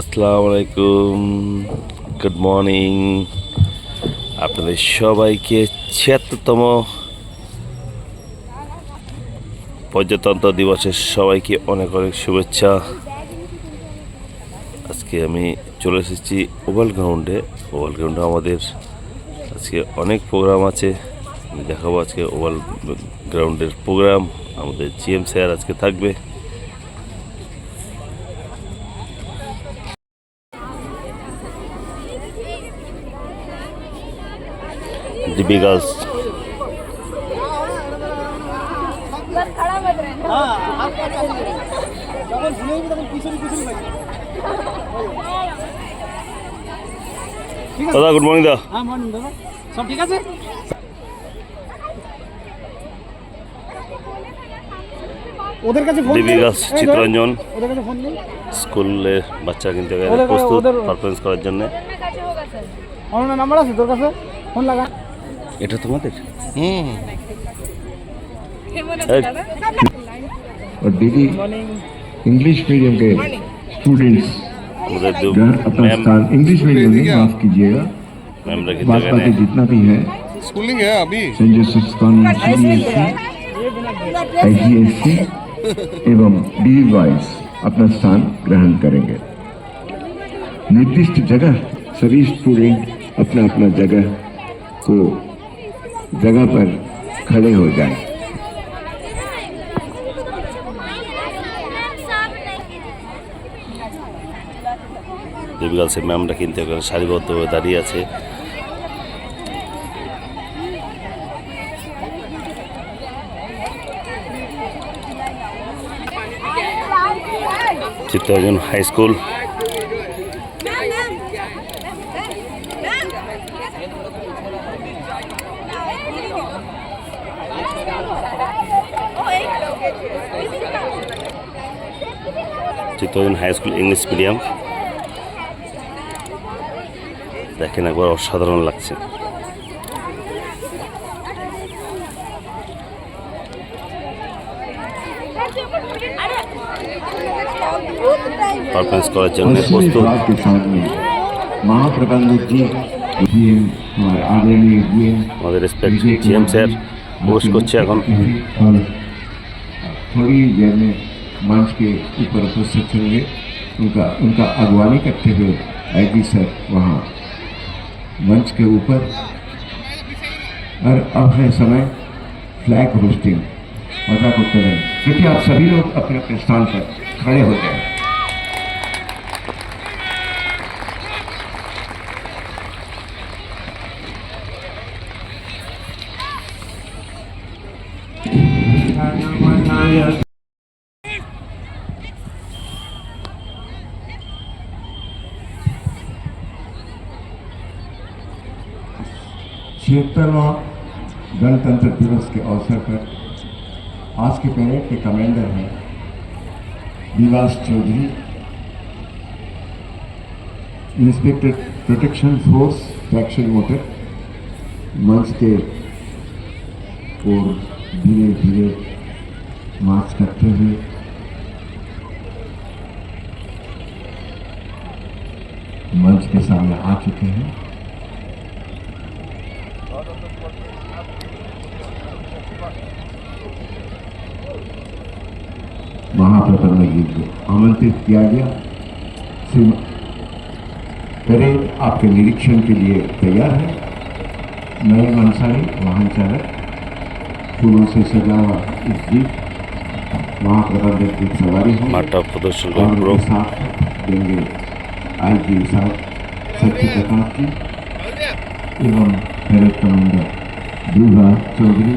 আসসালামু আলাইকুম, good morning. আপনাদের সবাইকে ৭৬তম প্রজাতন্ত্র দিবসের সবাইকে অনেক অনেক শুভেচ্ছা। আজকে আমি চলে এসেছি ওভাল গ্রাউন্ডে। ওভাল গ্রাউন্ডে আমাদের আজকে অনেক প্রোগ্রাম আছে, দেখাবো আজকে ওভাল গ্রাউন্ডের প্রোগ্রাম। আমাদের জিএম স্যার আজকে থাকবে। ডিবি গার্লস দাদা, গুড মর্নিং দা। সব ঠিক আছে? ওদের কাছে ফোন ডিবি গার্লস চিত্তরঞ্জন ওদের কাছে ফোন নেই। স্কুলের বাচ্চা কিন্তু এখানে প্রস্তুত পারফরমেন্স করার জন্য। অন্য নাম্বার আছে তোর কাছে? ফোন লাগা। এটা তোমাদের? और दीदी इंग्लिश मीडियम के स्टूडेंट्स अपना स्थान इंग्लिश मीडियम में माफ कीजिएगा, बात बातें जितना भी है स्कूलिंग है अभी Saint Joseph convent CBSE IGCSE एवं डीवी वाइज अपना स्थान ग्रहण करेंगे। निर्दिष्ट जगह सभी स्टूडेंट अपना अपना जगह पर खड़े हो जाएं। ডিবি গার্লসের ম্যামরা কিন্তু এখানে সারিবদ্ধভাবে দাঁড়িয়ে আছে। Chittaranjan high school. Chittaranjan high school English medium. দেখেন একবার অসাধারণ লাগছে। পারফরমেন্স করার জন্য প্রস্তুত। আমাদের রেসপেক্ট জিএম স্যার প্রবেশ করছে এখন। थोड़ी देर में मंच के ऊपर उपस्थित होंगे। उनका अगवानी करते हुए आईजी सर वहाँ मंच के ऊपर। और अब है समय फ्लैग होस्टिंग मजाक उत्तोलन। कृपया आप सभी लोग अपने अपने स्थान पर खड़े हो जाएं। छिहत्तरवां गणतंत्र दिवस के अवसर पर आज के परेड के कमांडर हैं Vivas Chaudhary, inspector protection force fraction motor. मंच के और धीरे धीरे मार्च करते हुए मंच के सामने आ चुके हैं। महाप्रबंध युद्ध आमंत्रित किया गया। परेड आपके निरीक्षण के लिए तैयार है। नए अंसारी वाहन चालक फूलों से सजा हुआ इस जीप महाप्रबंधक की सवारी है माटा प्रदर्शन और उनके साथ देंगे आईजी साहब सत्य प्रकाश जी एवं परेड कमांडर ध्रुवा चौधरी।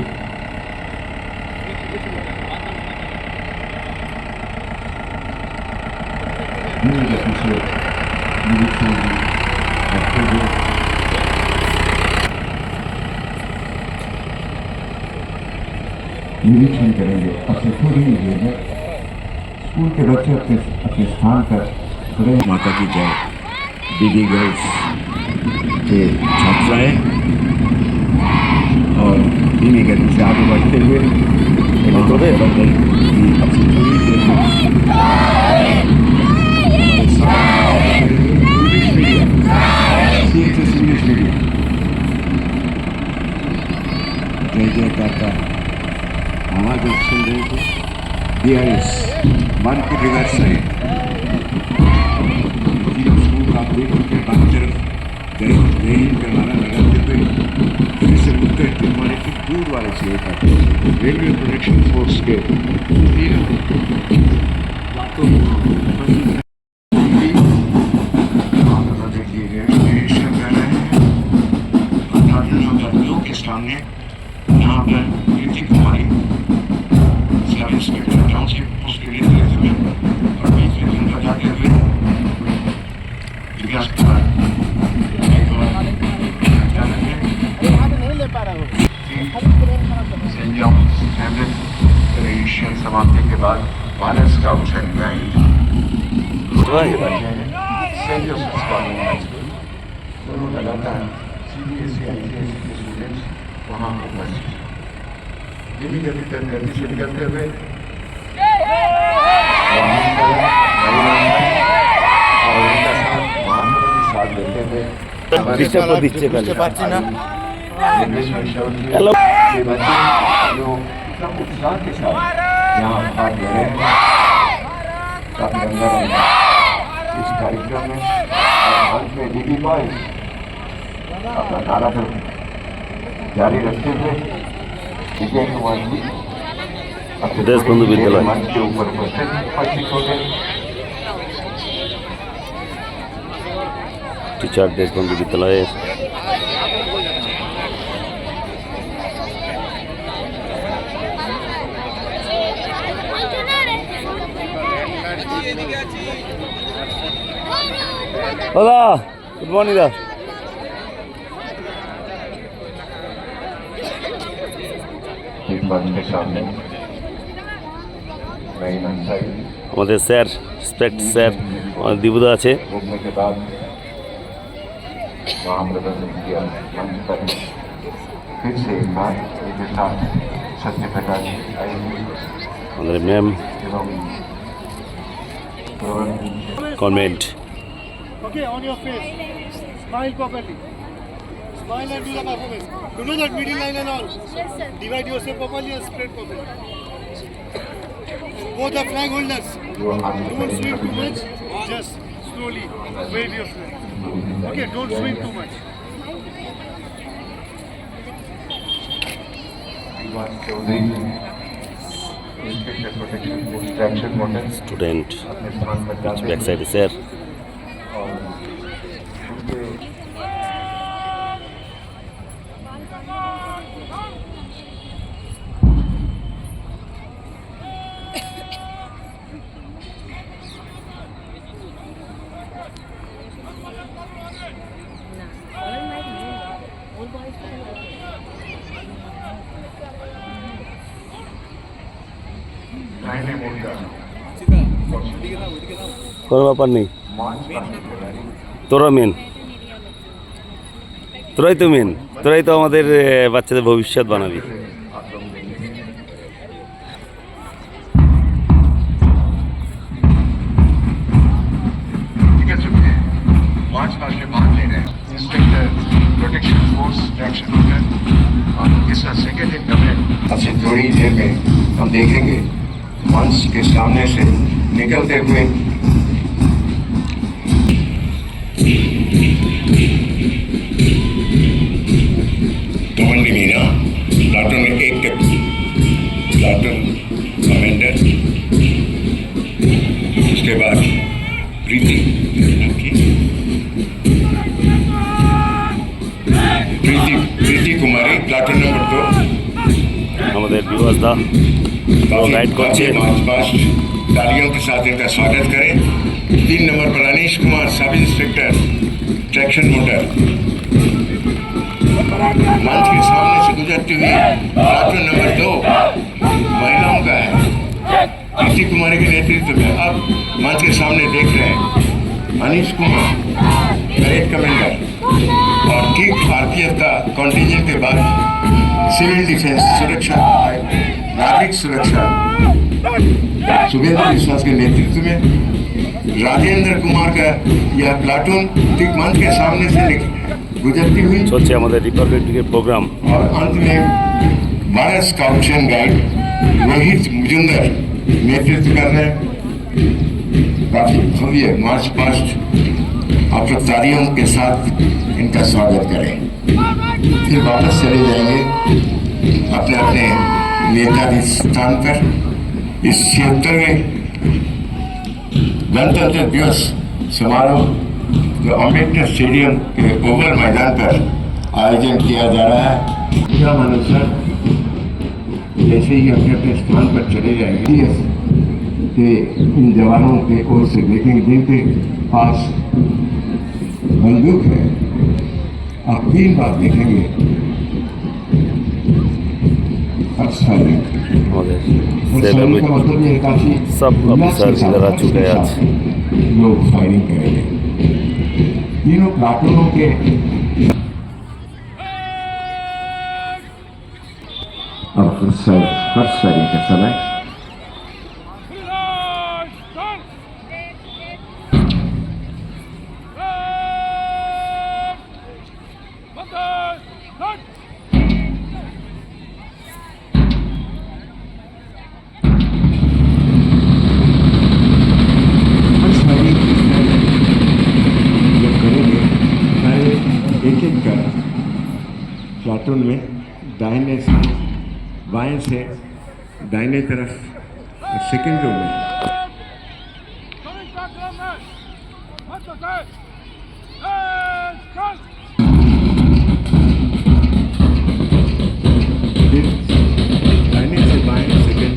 निरीक्षण करेंगे। अब से थोड़ी ही देर में स्कूल के बच्चे अपने स्थान पर खड़े। माता की जय। डीडी गर्ल्स के छात्राएं और डीडी गर्ल्स से आगे बढ़ते हुए अब से थोड़ी देर में Here is Manpur river side. तीनों स्कूल का देख के बाकी तरफ जय हिंद का नारा लगाते हुए फिर से उत्तर तिरमानी की दूर वाले से रेलवे प्रोटेक्शन फोर्स के तीनों बातों के सामने यहाँ पर नीति कुमारी सब इंस्पेक्टर टाउनशिप पोस्ट के लिए खड़े हुए और बीच में उनका जाते हुए विकास कुमार समाप्ति के बाद भारत स्काउट्स एंड गाइड दोनों लगातार CBSE ICSE के स्टूडेंट्स वहाँ उपस्थित धीमी गति से निकलते हुए और उनका साथ लेते हुए जो उत्साह के साथ यहाँ भाग ले रहे हैं काफी रंगारंग इस कार्यक्रम में अंत में DB बॉयज अपना नारा जारी रखते हुए विजय कुमार जी देशबंधु विद्यालय मंच के ऊपर उपस्थित हो गए। टीचर देशबंधु विद्यालय दादा गुड मॉर्निंग दादा एक मंच के सामने नई मंचाई আমাদের স্যার রেসপেক্ট স্যার আমাদের দিবুদা আছে घूमने के बाद वहाँ प्रदर्शन किया मंच पर फिर से एक बार उनके साथ सत्य प्रकाश आई আমাদের ম্যাম एवं convent Okay, on your face. Smile properly. Smile and do the performance. You know that middle line and all. Yes, sir. Divide yourself properly and spread properly. Both the flag holders. Don't swing too much. Just slowly wave your flag. Okay, don't swing too much. Chaudhary inspector protection force traction model student अपने स्थान पर जाते back সাইডে sir और उनके दाहिने मोड़ का কোনো ব্যাপার নেই मार्च पाने के लिए তোরা মেন তোরাই তো মেন তোরাই তো আমাদের বাচ্চাদের ভবিষ্যৎ বানাবি आप लोग देखेंगे ठीक है सुनिए मार्च पास्ट में भाग ले रहे हैं इंस्पेक्टर प्रोटेक्शन फोर्स एक्शन होकर और उनके साथ सेकेंड इन कमेंट अच्छी थोड़ी देर में हम देखेंगे मंच के सामने से निकलते हुए तोमंडी मीना प्लाटून में एक प्लाटून कमांडर उसके बाद प्रीति प्रीति कुमारी प्लाटून नंबर 2 আমাদের বিভাস দা गाइड করছে मार्च पास्ट तालियों के साथ इनका स्वागत करें 3 नंबर पर Anish Kumar sub inspector traction motor मंच के सामने से गुजरती हुई प्लाटून नंबर 2 महिलाओं का है प्रीति कुमारी के नेतृत्व में अब मंच के सामने देख रहे हैं अनीश कुमार ग्रेट कमांडर और ठीक RPF का कॉन्टिजेंट के बाद सिविल डिफेंस सुरक्षा नागरिक सुरक्षा सुबेदार विश्वास के नेतृत्व में राजेंद्र कुमार का यह प्लाटून ठीक मंच के सामने से गुजरती हुई চলছে আমাদের রিপাবলিক ডে প্রোগ্রাম और अंत में Bharat scouts and guide Rohit Majumdar नेतृत्व कर रहे हैं। काफी भव्य मार्च पास्ट, आप लोग तालियों के साथ इनका स्वागत करें। फिर वापस चले जाएंगे अपने अपने नेता स्थान पर। इस 76वें गणतंत्र दिवस समारोह जो अम्बेडकर स्टेडियम के ओवल मैदान पर आयोजन किया जा रहा है, नियम अनुसार जैसे ही अपने अपने स्थान पर चले जाएंगे कि इन जवानों के ओर से देखेंगे जिनके पास बंदूक है, आप 3 बार देखेंगे আমাদের सब ऑफिसर इधर आ चुके हैं आज। लोग फायरिंग करेंगे। तीनों प्लाटूनों के अब फर्स्ट फायरिंग का समय। एक एक कर प्लाटून में दाहिने से बाएं से दाहिने तरफ सेकेंड रो में फिर दाहिने से बाएं सेकेंड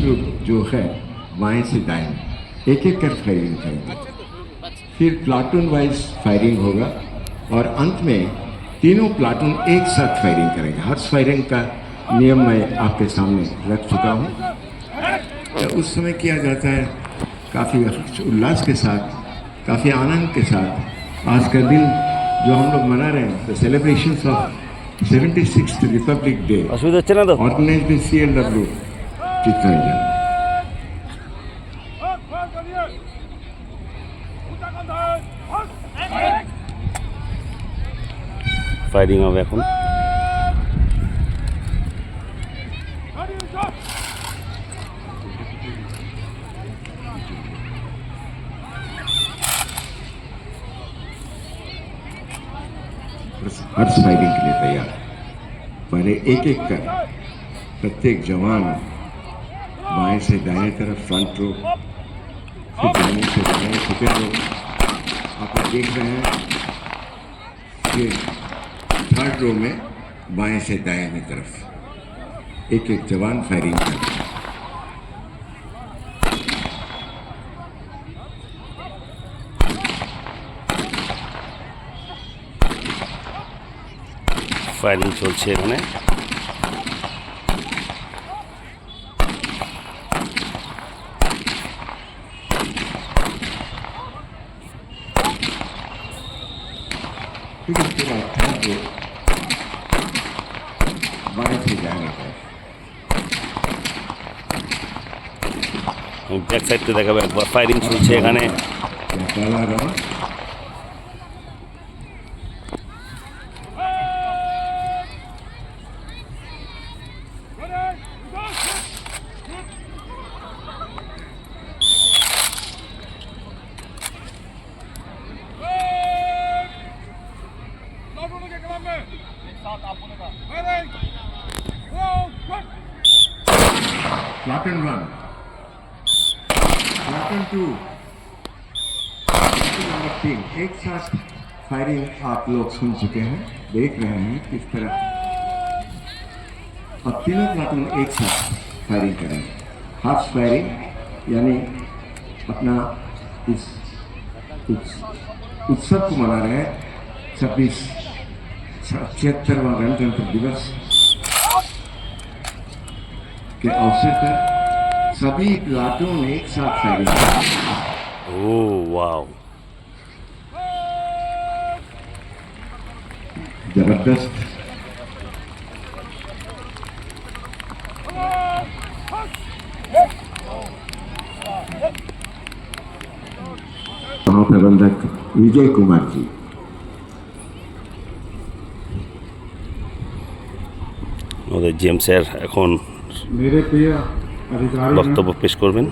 रो जो है बाएं से दाएं एक एक कर फायरिंग करेंगे। फिर प्लाटून वाइज फायरिंग होगा और अंत में तीनों प्लाटून एक साथ फायरिंग करेंगे। हर्ष फायरिंग का नियम मैं आपके सामने रख चुका हूँ। तो उस समय किया जाता है काफ़ी उल्लास के साथ, काफ़ी आनंद के साथ। आज का दिन जो हम लोग मना रहे हैं, the celebrations of 76th republic day organised by CLW Chittaranjan. Firing হবে এখন। हर्ष फायरिंग के लिए तैयार। पहले एक एक कर प्रत्येक जवान बाएं से दाएं तरफ फ्रंट रो, फिर दाएं से दाएं सेकेंड रो। आप देख रहे हैं कि थर्ड रो में बाएं से दाएं तरफ एक एक जवान फायरिंग कर रहे हैं। ফায়ারিং চলছে এখানে। फिर उसके बाद थर्ड रो बाएं से दाएं तरफ। ব্যাক সাইডটা দেখাবো একবার। ফায়ারিং চলছে এখানে। पहला round platoon 1, platoon 2, platoon number 3 एक साथ फायरिंग आप लोग सुन चुके हैं, देख रहे हैं किस तरह अब तीनों प्लाटून एक साथ फायरिंग करेंगे। हाफ फायरिंग यानी अपना इस उत्सव को मना रहे हैं 76वां गणतंत्र दिवस के अवसर पर सभी प्लाटून एक साथ फायरिंग करेंगे। ओह वाओ, जबरदस्त। महाप्रबंधक विजय कुमार जी। আমাদের জিএম স্যার এখন मेरे प्रिय अधिकारी, বক্তব্য পেশ করবেন।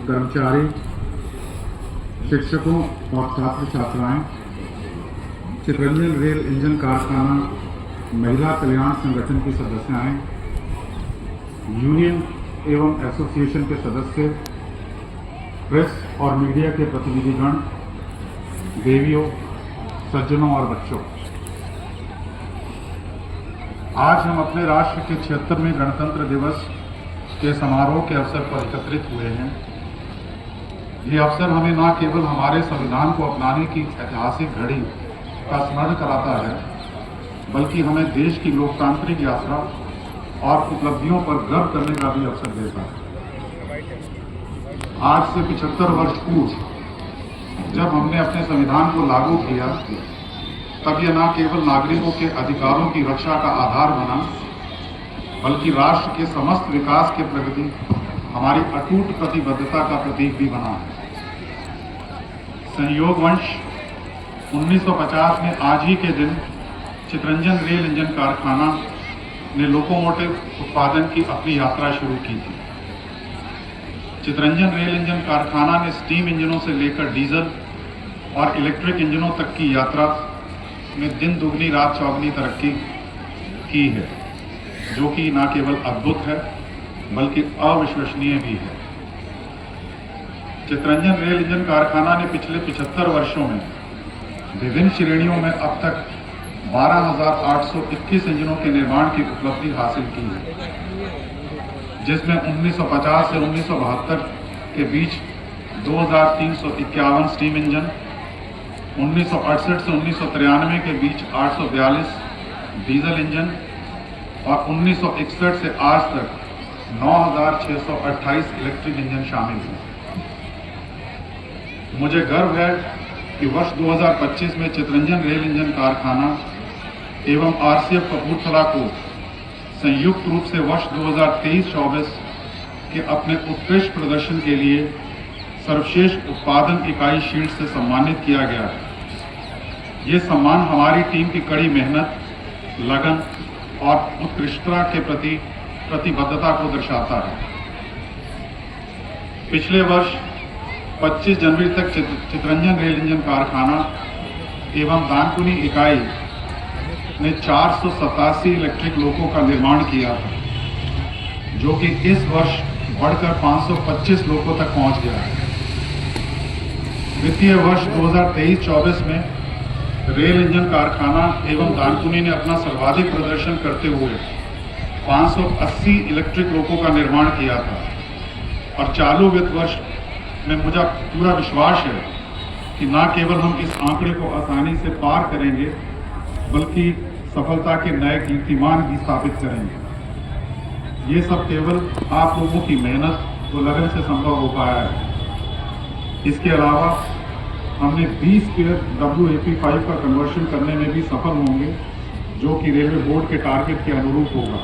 कर्मचारी, शिक्षकों और छात्र छात्राएं, चितरंजन रेल इंजन कारखाना महिला कल्याण संगठन की सदस्याएं, यूनियन एवं एसोसिएशन के सदस्य, प्रेस और मीडिया के प्रतिनिधिगण, देवियों, सज्जनों और बच्चों, आज हम अपने राष्ट्र के 76वें गणतंत्र दिवस के समारोह के अवसर पर एकत्रित हुए हैं। ये अवसर हमें न केवल हमारे संविधान को अपनाने की ऐतिहासिक घड़ी का स्मरण कराता है, बल्कि हमें देश की लोकतांत्रिक यात्रा और उपलब्धियों पर गर्व करने का भी अवसर देता है। आज से 75 वर्ष पूर्व जब हमने अपने संविधान को लागू किया, तब यह न केवल नागरिकों के अधिकारों की रक्षा का आधार बना, बल्कि राष्ट्र के समस्त विकास के प्रगति हमारी अटूट प्रतिबद्धता का प्रतीक भी बना है। संयोगवश 1950 में आज ही के दिन चितरंजन रेल इंजन कारखाना ने लोकोमोटिव उत्पादन की अपनी यात्रा शुरू की थी। चितरंजन रेल इंजन कारखाना ने स्टीम इंजनों से लेकर डीजल और इलेक्ट्रिक इंजनों तक की यात्रा में दिन दुगनी रात चौगनी तरक्की की है, जो कि न केवल अद्भुत है बल्कि अविश्वसनीय भी है। चितरंजन रेल इंजन कारखाना ने पिछले 75 वर्षों में विभिन्न श्रेणियों में अब तक 12,821 इंजनों के निर्माण की उपलब्धि हासिल की है, जिसमें 1950 से 1972 के बीच 2,351 स्टीम इंजन, 1968 से 1993 के बीच 842 डीजल इंजन और 1961 से आज तक 9,628 इलेक्ट्रिक इंजन शामिल हैं। मुझे गर्व है कि वर्ष 2025 में चितरंजन रेल इंजन कारखाना एवं आरसीएफ कपूरथला को संयुक्त रूप से वर्ष 2023-24 के अपने उत्कृष्ट प्रदर्शन के लिए सर्वश्रेष्ठ उत्पादन इकाई शील्ड से सम्मानित किया गया है। ये सम्मान हमारी टीम की कड़ी मेहनत, लगन और उत्कृष्टता के प्रति प्रतिबद्धता को दर्शाता है। पिछले वर्ष 25 जनवरी तक चितरंजन रेल इंजन कारखाना एवं दानकुनी इकाई ने 487 इलेक्ट्रिक लोको का निर्माण किया था, जो कि इस वर्ष बढ़कर 525 लोको तक पहुंच गया है। वित्तीय वर्ष 2023-24 में रेल इंजन कारखाना एवं दानकुनी ने अपना सर्वाधिक प्रदर्शन करते हुए 580 इलेक्ट्रिक लोको का निर्माण किया था और चालू वित्त वर्ष में मुझे पूरा विश्वास है कि न केवल हम इस आंकड़े को आसानी से पार करेंगे, बल्कि सफलता के नए कीर्तिमान भी स्थापित करेंगे। ये सब केवल आप लोगों की मेहनत और लगन से संभव हो पाया है। इसके अलावा हमने 20 के WAP5 का कन्वर्शन करने में भी सफल होंगे, जो कि रेलवे बोर्ड के टारगेट के अनुरूप होगा।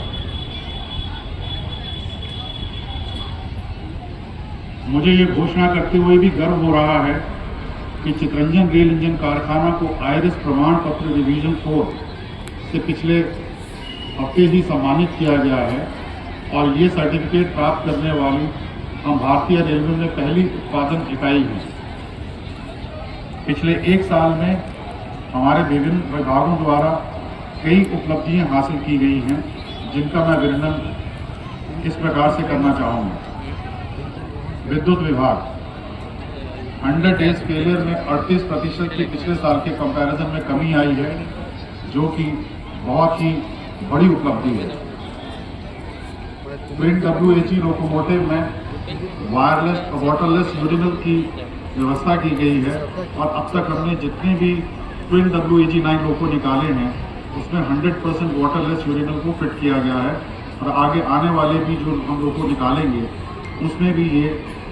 मुझे ये घोषणा करते हुए भी गर्व हो रहा है कि चितरंजन रेल इंजन कारखाना को आईआरएस प्रमाण पत्र डिवीजन 4 से पिछले हफ्ते ही सम्मानित किया गया है और ये सर्टिफिकेट प्राप्त करने वाली हम भारतीय रेलवे में पहली उत्पादन इकाई है। पिछले एक साल में हमारे विभिन्न विभागों द्वारा कई उपलब्धियां हासिल की गई हैं, जिनका मैं वर्णन इस प्रकार से करना चाहूँगा। विद्युत विभाग 100 डेज फेलियर में 38% की पिछले साल के कंपैरिजन में कमी आई है, जो कि बहुत ही बड़ी उपलब्धि है। ट्विन WHE लोकोमोटिव में वायरलेस और वाटरलेस यूरिनल की व्यवस्था की गई है और अब तक हमने जितने भी ट्विन WHE9 लोको निकाले हैं, उसमें 100% वाटरलेस यूरिनल को फिट किया गया है और आगे आने वाले भी जो हम लोको निकालेंगे उसमें भी ये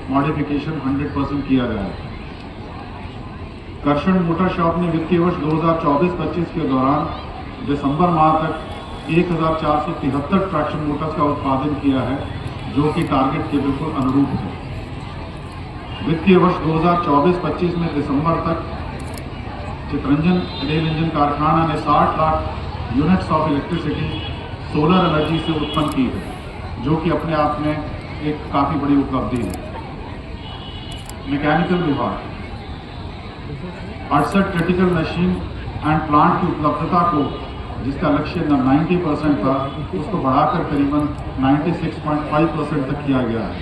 मॉडिफिकेशन 100% किया गया है। कर्षण मोटर शॉप ने वित्तीय वर्ष 2024-25 के दौरान दिसंबर माह तक 1473 ट्रैक्शन मोटर्स का उत्पादन किया है, जो कि टारगेट के बिल्कुल अनुरूप है। वित्तीय वर्ष 2024-25 में दिसंबर तक चितरंजन रेल इंजन कारखाना ने 60 lakh units of electricity solar energy से उत्पन्न की है, जो कि अपने आप में एक काफ़ी बड़ी उपलब्धि है। मैकेनिकल विभाग 68 क्रिटिकल मशीन एंड प्लांट की उपलब्धता को, जिसका लक्ष्य 90% था, उसको बढ़ाकर करीबन 96.5% तक किया गया है।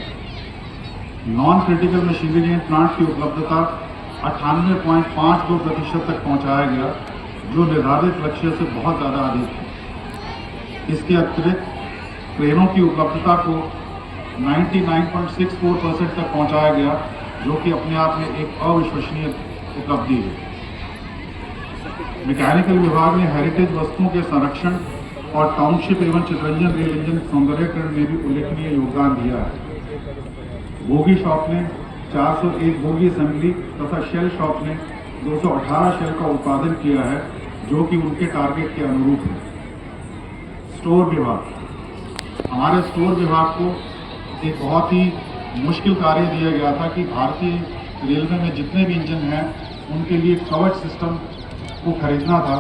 Non critical machinery and plant की उपलब्धता 98.52% तक पहुंचाया गया, जो निर्धारित लक्ष्य से बहुत ज़्यादा अधिक है। इसके अतिरिक्त क्रेनों की उपलब्धता को 99.64% तक पहुंचाया गया, जो कि अपने आप में एक अविश्वसनीय उपलब्धि है। मैकेनिकल विभाग ने हेरिटेज वस्तुओं के संरक्षण और टाउनशिप एवं चितरंजन रेल इंजन सौंदर्यकरण में भी उल्लेखनीय योगदान दिया है। बोगी शॉप ने 401 बोगी असेंबली तथा शेल शॉप ने 218 शेल का उत्पादन किया है, जो कि उनके टारगेट के अनुरूप है। स्टोर विभाग, हमारे स्टोर विभाग को एक बहुत ही मुश्किल कार्य दिया गया था कि भारतीय रेलवे में जितने भी इंजन हैं उनके लिए कवच सिस्टम को खरीदना था,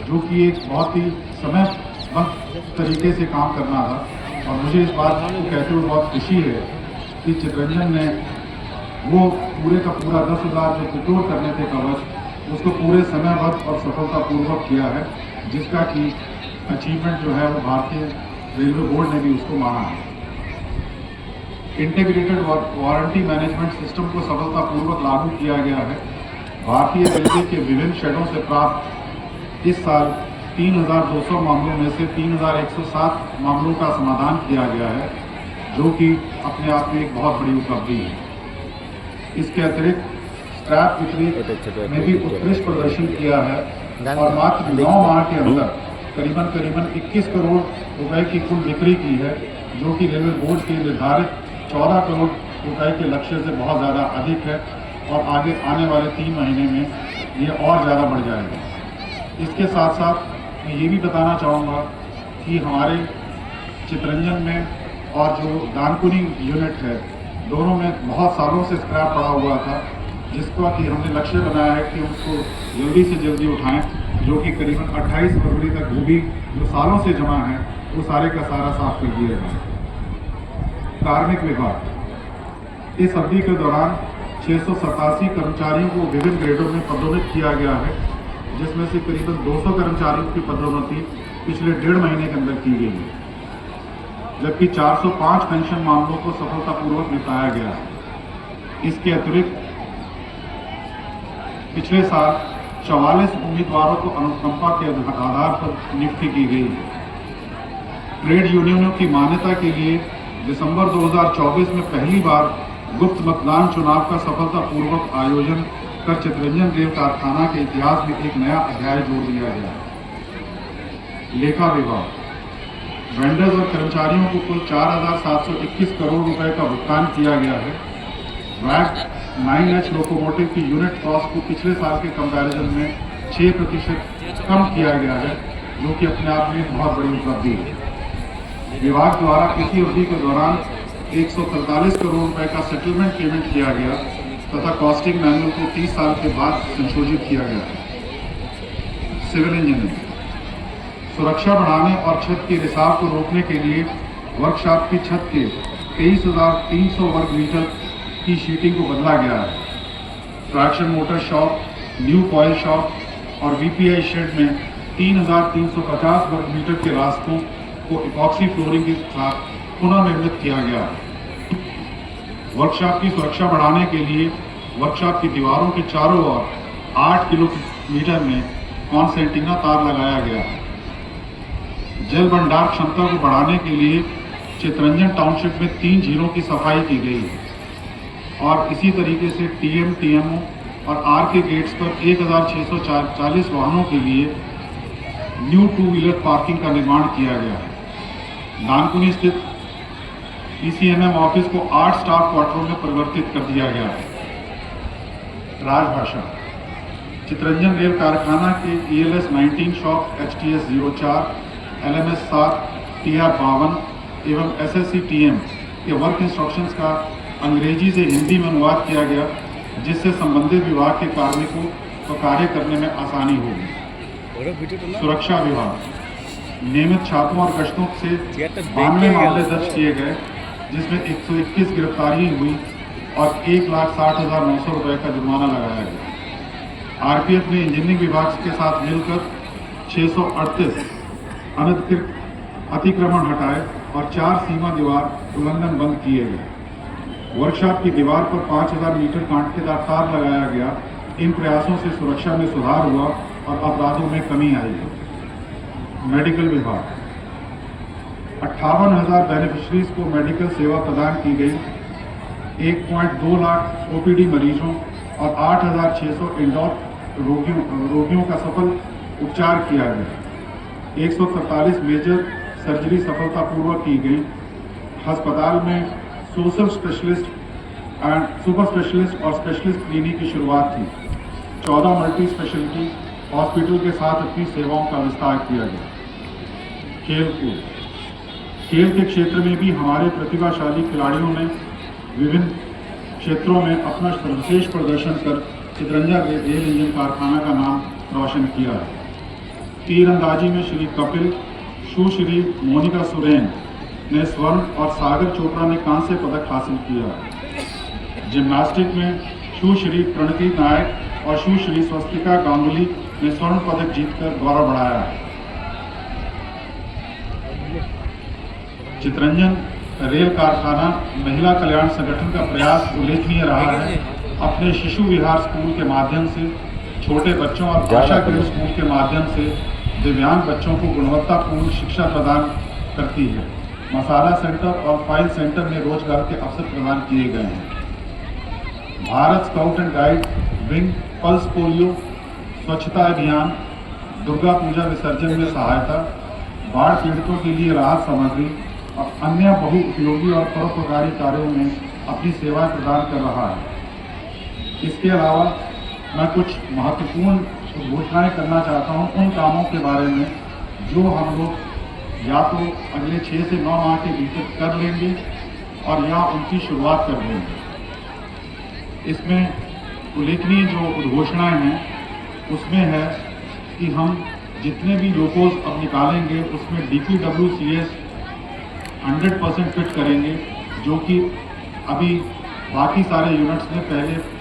जो कि एक बहुत ही समयबद्ध तरीके से काम करना था। और मुझे इस बात को कहते हुए बहुत खुशी है कि चितरंजन ने वो पूरे का पूरा 10,000 जो प्रोक्योर करने थे कवच, उसको पूरे समयबद्ध और सफलतापूर्वक किया है, जिसका कि अचीवमेंट जो है वो भारतीय रेलवे बोर्ड ने भी उसको माना है। इंटीग्रेटेड वारंटी मैनेजमेंट सिस्टम को सफलतापूर्वक लागू किया गया है। भारतीय रेलवे के विभिन्न शेडों से प्राप्त इस साल 3,200 मामलों में से 3,107 मामलों का समाधान किया गया है, जो कि अपने आप में एक बहुत बड़ी उपलब्धि है। इसके अतिरिक्त स्क्रैप बिक्री में भी उत्कृष्ट प्रदर्शन किया है और मात्र 9 माह के अंदर करीबन 21 करोड़ रुपए की कुल बिक्री की है, जो कि रेलवे बोर्ड के निर्धारित 14 करोड़ रुपए के लक्ष्य से बहुत ज़्यादा अधिक है और आगे आने वाले 3 महीने में ये और ज़्यादा बढ़ जाएगा। इसके साथ साथ मैं ये भी बताना चाहूँगा कि हमारे चितरंजन में और जो दानकुनी यूनिट है, दोनों में बहुत सालों से स्क्रैप पड़ा हुआ था, जिसका कि हमने लक्ष्य बनाया है कि उसको जल्दी से जल्दी उठाएं, जो कि करीबन 28 फरवरी तक वो भी जो सालों से जमा है वो सारे का सारा साफ कर दिया जाए। कार्मिक विभाग, इस अवधि के दौरान 687 कर्मचारियों को विभिन्न ग्रेडों में पदोन्नत किया गया है, जिसमें से करीबन 200 कर्मचारियों की पदोन्नति पिछले 1.5 महीने के अंदर की गई है, जबकि 405 पेंशन मामलों को सफलतापूर्वक निपटाया गया है। इसके अतिरिक्त पिछले साल 44 उम्मीदवारों को अनुकंपा के आधार पर नियुक्ति की गई है। ट्रेड यूनियनों की मान्यता के लिए दिसंबर 2024 में पहली बार गुप्त मतदान चुनाव का सफलतापूर्वक आयोजन कर चितरंजन रेल कारखाना के इतिहास में एक नया अध्याय जोड़ दिया गया है। लेखा विभाग, वेंडर्स और कर्मचारियों को कुल 4,721 करोड़ रुपए का भुगतान किया गया है। वैट 9H लोकोमोटिव की यूनिट कॉस्ट को पिछले साल के कंपैरिजन में 6% कम किया गया है, जो कि अपने आप में बहुत बड़ी उपलब्धि है। विभाग द्वारा इसी अवधि के दौरान 143 करोड़ रुपए का सेटलमेंट पेमेंट किया गया तथा कॉस्टिंग मैनुअल को 30 साल के बाद संशोधित किया गया है। सिविल इंजीनियरिंग, सुरक्षा बढ़ाने और छत के रिसाव को रोकने के लिए वर्कशॉप की छत के 23,300 वर्ग मीटर की शीटिंग को बदला गया है। Traction motor shop, new coil shop और वीपीआई शेड में 3,350 वर्ग मीटर के रास्तों को इपॉक्सी फ्लोरिंग के साथ पुनः निर्मित किया गया है। वर्कशॉप की सुरक्षा बढ़ाने के लिए वर्कशॉप की दीवारों के चारों ओर 8 किलोमीटर में कॉन्सेंटिना तार लगाया गया है। जल भंडार क्षमता को बढ़ाने के लिए चितरंजन टाउनशिप में 3 झीलों की सफाई की गई है और इसी तरीके से टीएम, टीएमओ और आर के गेट्स पर 1,640 वाहनों के लिए न्यू 2 व्हीलर पार्किंग का निर्माण किया गया है। दानकुनी स्थित पीसीएमएम ऑफिस को 8 स्टाफ क्वार्टरों में परिवर्तित कर दिया गया है। राजभाषा, चितरंजन रेल कारखाना के ELS 19 shop HTS 04, LMS 7, TR 52 एवं SSC TM के वर्क इंस्ट्रक्शंस का अंग्रेजी से हिंदी में अनुवाद किया गया, जिससे संबंधित विभाग के कार्मिकों को कार्य करने में आसानी होगी। सुरक्षा विभाग, नियमित छापों और गश्तों से 92 मामले दर्ज किए गए जिसमें 121 गिरफ्तारी हुई और 1,60,900 रुपये का जुर्माना लगाया गया। आरपीएफ ने इंजीनियरिंग विभाग के साथ मिलकर 638 अनधिकृत अतिक्रमण हटाए और 4 सीमा दीवार उल्लंघन बंद किए गए। वर्कशॉप की दीवार पर 5,000 मीटर कांटेदार तार लगाया गया। इन प्रयासों से सुरक्षा में सुधार हुआ और अपराधों में कमी आई है। मेडिकल विभाग 58,000 बेनिफिशरीज को मेडिकल सेवा प्रदान की गई। 1.2 लाख ओपीडी मरीजों और 8,600 इंडोर रोगियों का सफल उपचार किया गया। 143 मेजर सर्जरी सफलतापूर्वक की गई। अस्पताल में social specialist and super specialist और स्पेशलिस्ट क्लिनिक की शुरुआत थी। 14 मल्टी स्पेशलिटी हॉस्पिटल के साथ अपनी सेवाओं का विस्तार किया गया। खेलकूद खेल के क्षेत्र में भी हमारे प्रतिभाशाली खिलाड़ियों ने विभिन्न क्षेत्रों में अपना सर्वश्रेष्ठ प्रदर्शन कर चितरंजन रेल इंजन कारखाना का नाम रोशन किया है। तीरंदाजी में श्री कपिल, सुश्री मोनिका सुरेन ने स्वर्ण और सागर चोपड़ा ने कांस्य पदक हासिल किया। जिम्नास्टिक में सुश्री प्रणति नायक और सुश्री स्वस्तिका गांगुली ने स्वर्ण पदक जीतकर गौरव बढ़ाया है। चितरंजन रेल कारखाना महिला कल्याण संगठन का प्रयास उल्लेखनीय रहा है। अपने शिशु विहार स्कूल के माध्यम से छोटे बच्चों और आशा गृह स्कूल के माध्यम से दिव्यांग बच्चों को गुणवत्तापूर्ण शिक्षा प्रदान करती है। मसाला सेंटर और फाइल सेंटर में रोजगार के अवसर प्रदान किए गए हैं। Bharat scout and guide wing pulse polio स्वच्छता अभियान, दुर्गा पूजा विसर्जन में सहायता, बाढ़ पीड़ितों के लिए राहत सामग्री और अन्य बहुउपयोगी और परोपकारी कार्यों में अपनी सेवाएं प्रदान कर रहा है। इसके अलावा मैं कुछ महत्वपूर्ण घोषणाएं करना चाहता हूं उन कामों के बारे में जो हम लोग या तो अगले 6 से 9 माह के भीतर कर लेंगे और या उनकी शुरुआत कर देंगे। इसमें उल्लेखनीय जो घोषणाएं हैं उसमें है कि हम जितने भी लोकोस अब निकालेंगे उसमें DPWCS 100% फिट करेंगे, जो कि अभी बाकी सारे यूनिट्स में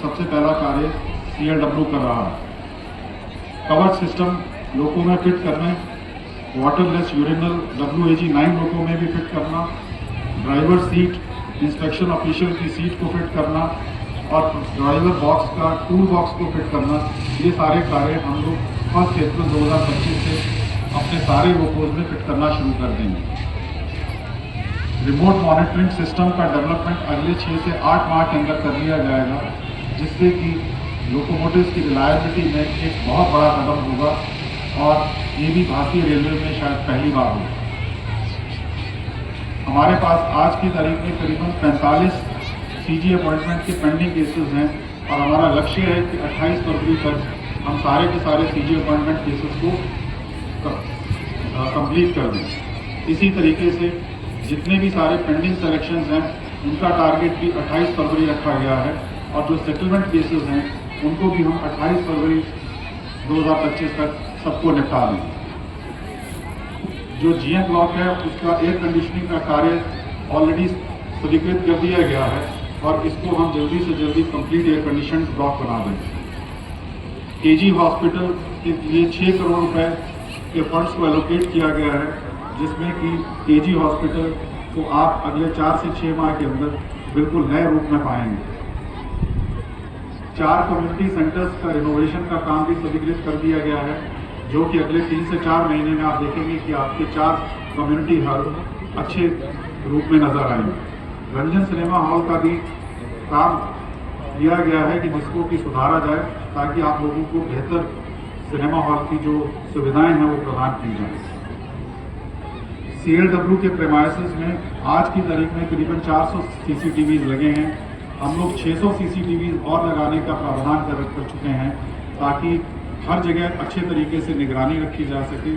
सबसे पहला कार्य CLW कर रहा है। कवर सिस्टम लोकों में फिट करने, वाटरलेस यूरिनल WAG 9 लोकों में भी फिट करना, ड्राइवर सीट इंस्पेक्शन ऑफिशियल की सीट को फिट करना और ड्राइवर बॉक्स का टूल बॉक्स को फिट करना, ये सारे कार्य हम लोग 1 अप्रैल 2025 से अपने सारे लोकोज में फिट करना शुरू कर देंगे। रिमोट मॉनिटरिंग सिस्टम का डेवलपमेंट अगले 6 से 8 माह के अंदर कर लिया जाएगा, जिससे कि लोकोमोटिव्स की रिलायबिलिटी में एक बहुत बड़ा कदम होगा और ये भी भारतीय रेलवे में शायद पहली बार होगा। हमारे पास आज की तारीख में करीबन 45 CG अपॉइंटमेंट के पेंडिंग केसेस हैं और हमारा लक्ष्य है कि 28 फरवरी तक हम सारे के सारे CG अपॉइंटमेंट केसेस को कंप्लीट कर दें। इसी तरीके से जितने भी सारे पेंडिंग सिलेक्शंस हैं उनका टारगेट भी 28 फरवरी रखा गया है और जो सेटलमेंट केसेस हैं उनको भी हम 28 फरवरी 2025 तक सबको निपटा देंगे। जो GM ब्लॉक है उसका एयर कंडीशनिंग का कार्य ऑलरेडी स्वीकृत कर दिया गया है और इसको हम जल्दी से जल्दी कंप्लीट एयर कंडीशन ब्लॉक बना देंगे। KG हॉस्पिटल के लिए 6 करोड़ रुपए के फंड्स को एलोकेट किया गया है, जिसमें कि KG हॉस्पिटल को आप अगले 4 से 6 माह के अंदर बिल्कुल नए रूप में पाएंगे। 4 कम्युनिटी सेंटर्स का रिनोवेशन का काम भी स्वीकृत कर दिया गया है, जो कि अगले 3 से 4 महीने में आप देखेंगे कि आपके 4 कम्युनिटी हॉल अच्छे रूप में नजर आएंगे। रंजन सिनेमा हॉल का भी काम किया गया है कि जिसको कि सुधारा जाए ताकि आप लोगों को बेहतर सिनेमा हॉल की जो सुविधाएं हैं वो प्रदान की जाए। CLW के प्रेमाइसेस में आज की तारीख में करीबन 400 CCTVs लगे हैं। हम लोग 600 CCTVs और लगाने का प्रावधान कर चुके हैं ताकि हर जगह अच्छे तरीके से निगरानी रखी जा सके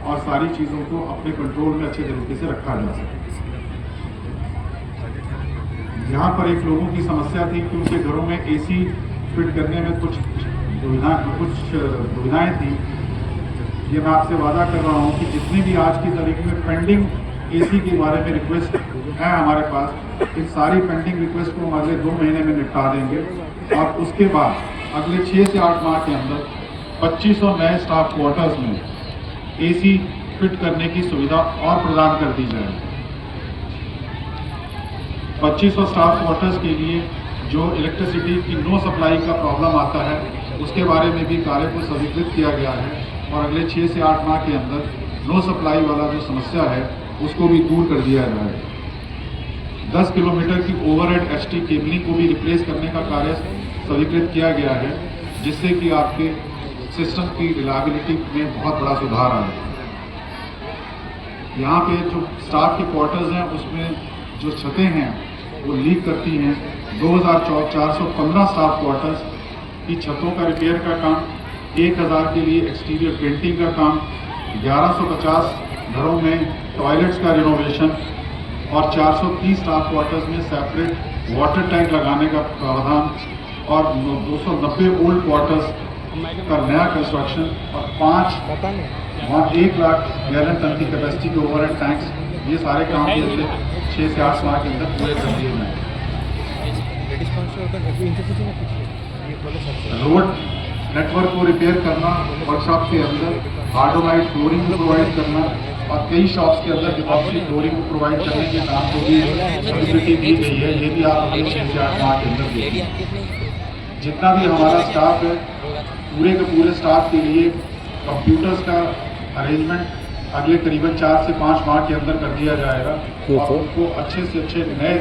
और सारी चीज़ों को अपने कंट्रोल में अच्छे तरीके से रखा जा सके। यहाँ पर एक लोगों की समस्या थी कि उनके घरों में AC फिट करने में कुछ दुविधाएं थी। ये मैं आपसे वादा कर रहा हूँ कि जितने भी आज की तारीख में पेंडिंग AC के बारे में रिक्वेस्ट है हमारे पास। इन सारी पेंडिंग रिक्वेस्ट को हम अगले 2 महीने में निपटा देंगे और उसके बाद अगले 6 से 8 माह के अंदर 2500 नए स्टाफ क्वार्टर्स में एसी फिट करने की सुविधा और प्रदान कर दी जाए। 2500 स्टाफ क्वार्टर्स के लिए जो इलेक्ट्रिसिटी की नो सप्लाई का प्रॉब्लम आता है उसके बारे में भी कार्य को स्वीकृत किया गया है और अगले 6 से 8 माह के अंदर नो सप्लाई वाला जो समस्या है उसको भी दूर कर दिया जाए। 10 किलोमीटर की ओवरहेड एसटी केबलिंग को भी रिप्लेस करने का कार्य स्वीकृत किया गया है, जिससे कि आपके सिस्टम की रिलायबिलिटी में बहुत बड़ा सुधार आए। यहाँ पे जो स्टाफ के क्वार्टर्स हैं उसमें जो छतें हैं वो लीक करती हैं। 2415 स्टाफ क्वार्टर्स की छतों का रिपेयर का काम, 1000 के लिए एक्सटीरियर पेंटिंग का काम, 1150 घरों में टॉयलेट्स का रिनोवेशन और 430 स्टाफ क्वार्टर्स में सेपरेट वाटर टैंक लगाने का प्रावधान और 290 ओल्ड क्वार्टर्स का नया कंस्ट्रक्शन और 1 लाख गैलन टन की कैपेसिटी के ओवरहेड टैंक्स, ये सारे काम भी अगले 6 से 8 माह के अंदर पूरे कर दिए गए। रोड नेटवर्क को रिपेयर करना, वर्कशॉप के अंदर हार्डोनाइट फ्लोरिंग को प्रोवाइड करना और कई शॉप्स के अंदर डिपॉक्सी फ्लोरिंग को प्रोवाइड करने के काम को भी स्वीकृति दी गई है। ये भी आप अगले 6 से 8 माह के अंदर देखिए। जितना भी हमारा स्टाफ है, पूरे के पूरे स्टाफ के लिए कंप्यूटर्स का अरेंजमेंट अगले करीबन 4 से 5 माह के अंदर कर दिया जाएगा और उनको अच्छे से अच्छे नए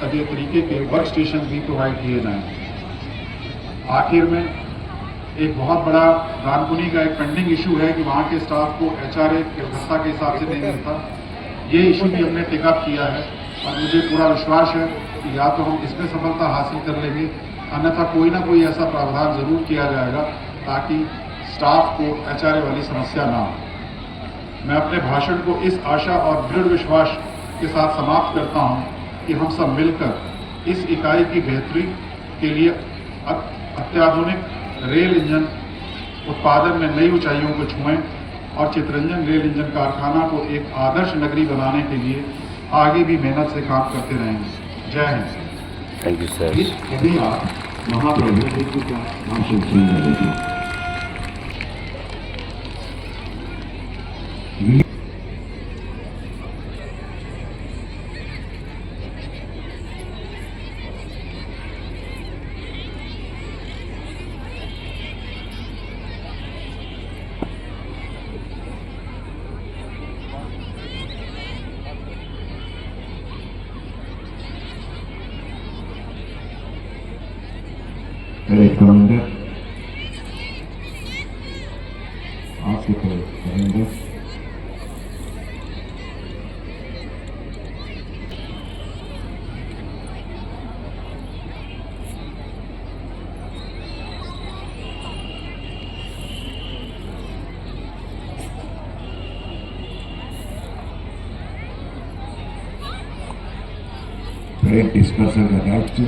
तरीके के वर्क स्टेशन भी प्रोवाइड किए जाएंगे। आखिर में एक बहुत बड़ा दानकुनी का एक पेंडिंग इशू है कि वहाँ के स्टाफ को HRA के भत्ता के हिसाब से नहीं मिलता। ये इशू भी हमने टेकअप किया है और मुझे पूरा विश्वास है कि या तो हम इसमें सफलता हासिल कर लेंगे, अन्यथा कोई ना कोई ऐसा प्रावधान जरूर किया जाएगा ताकि स्टाफ को HRA वाली समस्या ना हो। मैं अपने भाषण को इस आशा और दृढ़ विश्वास के साथ समाप्त करता हूं कि हम सब मिलकर इस इकाई की बेहतरी के लिए अत्याधुनिक रेल इंजन उत्पादन में नई ऊंचाइयों को छुएं और चितरंजन रेल इंजन कारखाना को एक आदर्श नगरी बनाने के लिए आगे भी मेहनत से काम करते रहेंगे। जय हिंद। Thank you sir. यदि आप महाप्रभु का भाषण सुन रहे हैं, कमांडर आपसे करेंगे। Parade dispersal attached.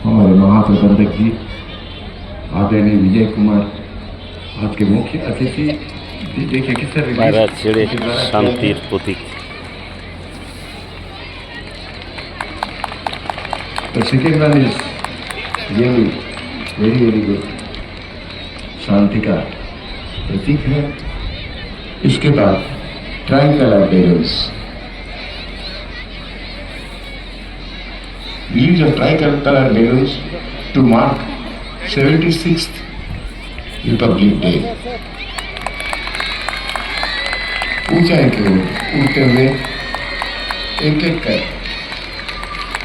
हमारे महाप्रबंधक जी आदरणीय विजय कुमार, आज के मुख्य अतिथि, देखिए किस तरह महाराज छेड़े शांतिर प्रतीक। The second one is really very good, शांति का प्रतीक है। इसके बाद triangle barrels, use of tricolor balloons to mark 76th Republic Day. ऊंचाई की ओर उड़ते हुए एक एक कर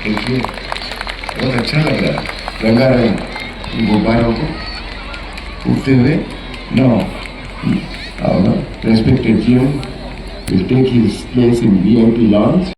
देखिए, बहुत अच्छा लग रहा है रंगारंग गुब्बारों को उड़ते हुए। Now our respected GM will take his place in VIP lounge.